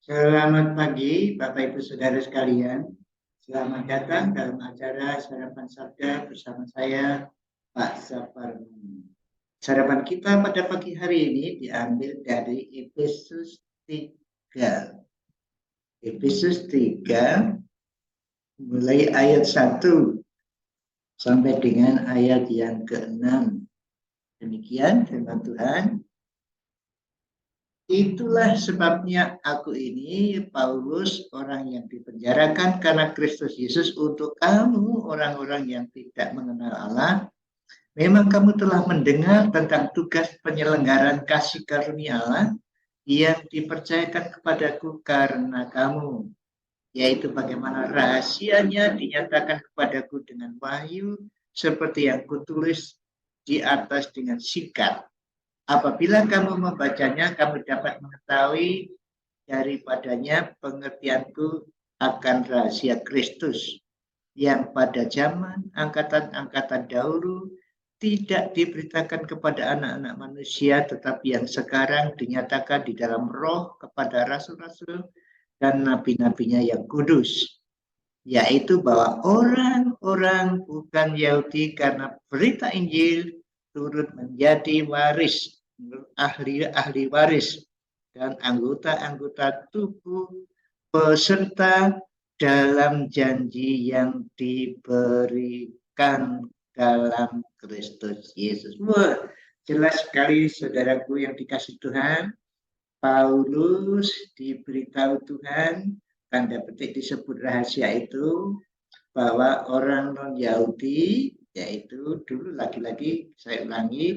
Selamat pagi, Bapak Ibu Saudara sekalian. Selamat datang dalam acara Sarapan Sabda bersama saya, Pak Sapardi. Sarapan kita pada pagi hari ini diambil dari Efesus 3. Efesus 3, mulai ayat 1 sampai dengan ayat yang ke-6. Demikian firman Tuhan. Itulah sebabnya aku ini, Paulus, orang yang dipenjarakan karena Kristus Yesus untuk kamu, orang-orang yang tidak mengenal Allah. Memang kamu telah mendengar tentang tugas penyelenggaraan kasih karunia Allah yang dipercayakan kepadaku karena kamu, yaitu bagaimana rahasianya dinyatakan kepadaku dengan wahyu, seperti yang kutulis di atas dengan singkat. Apabila kamu membacanya, kamu dapat mengetahui daripadanya pengertianku akan rahasia Kristus yang pada zaman angkatan-angkatan dahulu tidak diberitakan kepada anak-anak manusia, tetapi yang sekarang dinyatakan di dalam roh kepada rasul-rasul dan nabi-nabinya yang kudus, yaitu bahwa orang-orang bukan Yahudi karena berita Injil turut menjadi waris, ahli waris dan anggota-anggota tubuh peserta dalam janji yang diberikan dalam Kristus Yesus. Wah, jelas sekali saudaraku yang dikasih Tuhan. Paulus diberitahu Tuhan, tanda petik disebut rahasia itu, bahwa orang non-Yahudi, yaitu dulu lagi-lagi saya ulangi,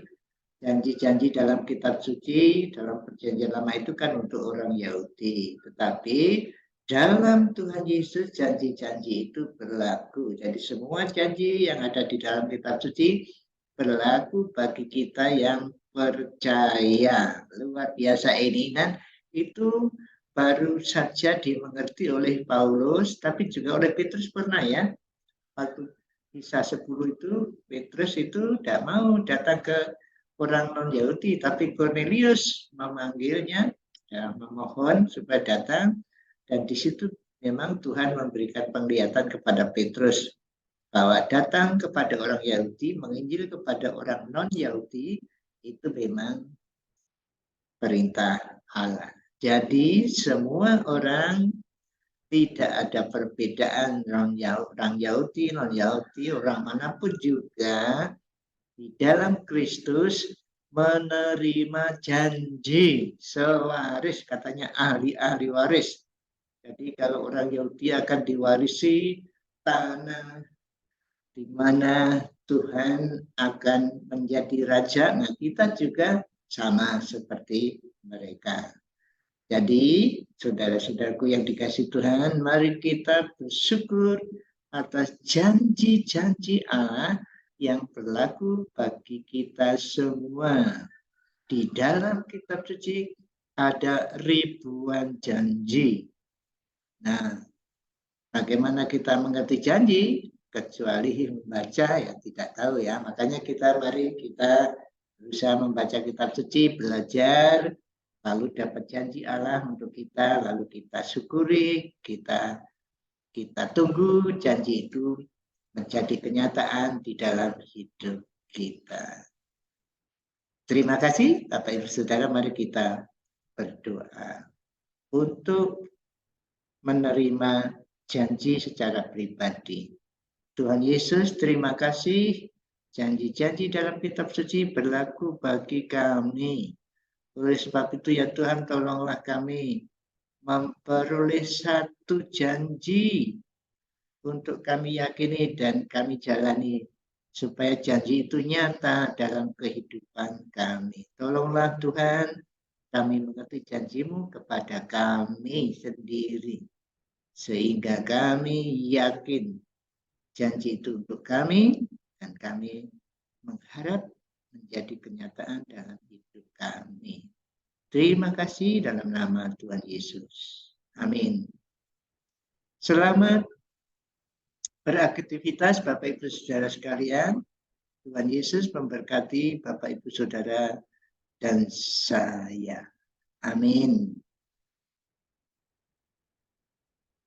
janji-janji dalam kitab suci, dalam perjanjian lama itu kan untuk orang Yahudi. Tetapi dalam Tuhan Yesus janji-janji itu berlaku. Jadi semua janji yang ada di dalam kitab suci berlaku bagi kita yang percaya. Luar biasa ini, dan itu baru saja dimengerti oleh Paulus, tapi juga oleh Petrus pernah ya. Waktu kisah 10 itu, Petrus itu tidak mau datang ke orang non-Yahudi, tapi Cornelius memanggilnya, ya, memohon supaya datang, dan di situ memang Tuhan memberikan penglihatan kepada Petrus bahwa datang kepada orang Yahudi, menginjil kepada orang non-Yahudi, itu memang perintah Allah. Jadi semua orang, tidak ada perbedaan orang Yahudi, non-Yahudi, orang manapun juga di dalam Kristus menerima janji sewaris, katanya ahli-ahli waris. Jadi kalau orang Yahudi akan diwarisi tanah di mana Tuhan akan menjadi raja, nah kita juga sama seperti mereka. Jadi, saudara-saudaraku yang dikasih Tuhan, mari kita bersyukur atas janji-janji Allah yang berlaku bagi kita semua. Di dalam kitab suci ada ribuan janji. Nah, bagaimana kita mengerti janji? Kecuali membaca, ya tidak tahu ya. Makanya mari kita berusaha membaca kitab suci, belajar, lalu dapat janji Allah untuk kita, lalu kita syukuri, kita tunggu janji itu menjadi kenyataan di dalam hidup kita. Terima kasih Bapak Ibu Saudara, mari kita berdoa untuk menerima janji secara pribadi. Tuhan Yesus, terima kasih, janji-janji dalam kitab suci berlaku bagi kami. Oleh sebab itu ya Tuhan, tolonglah kami memperoleh satu janji untuk kami yakini dan kami jalani, supaya janji itu nyata dalam kehidupan kami. Tolonglah Tuhan, kami mengerti janji-Mu kepada kami sendiri, sehingga kami yakin janji itu untuk kami, dan kami mengharap menjadi kenyataan dalam hidup kami. Terima kasih dalam nama Tuhan Yesus. Amin. Selamat beraktivitas Bapak Ibu Saudara sekalian. Tuhan Yesus memberkati Bapak Ibu Saudara dan saya. Amin.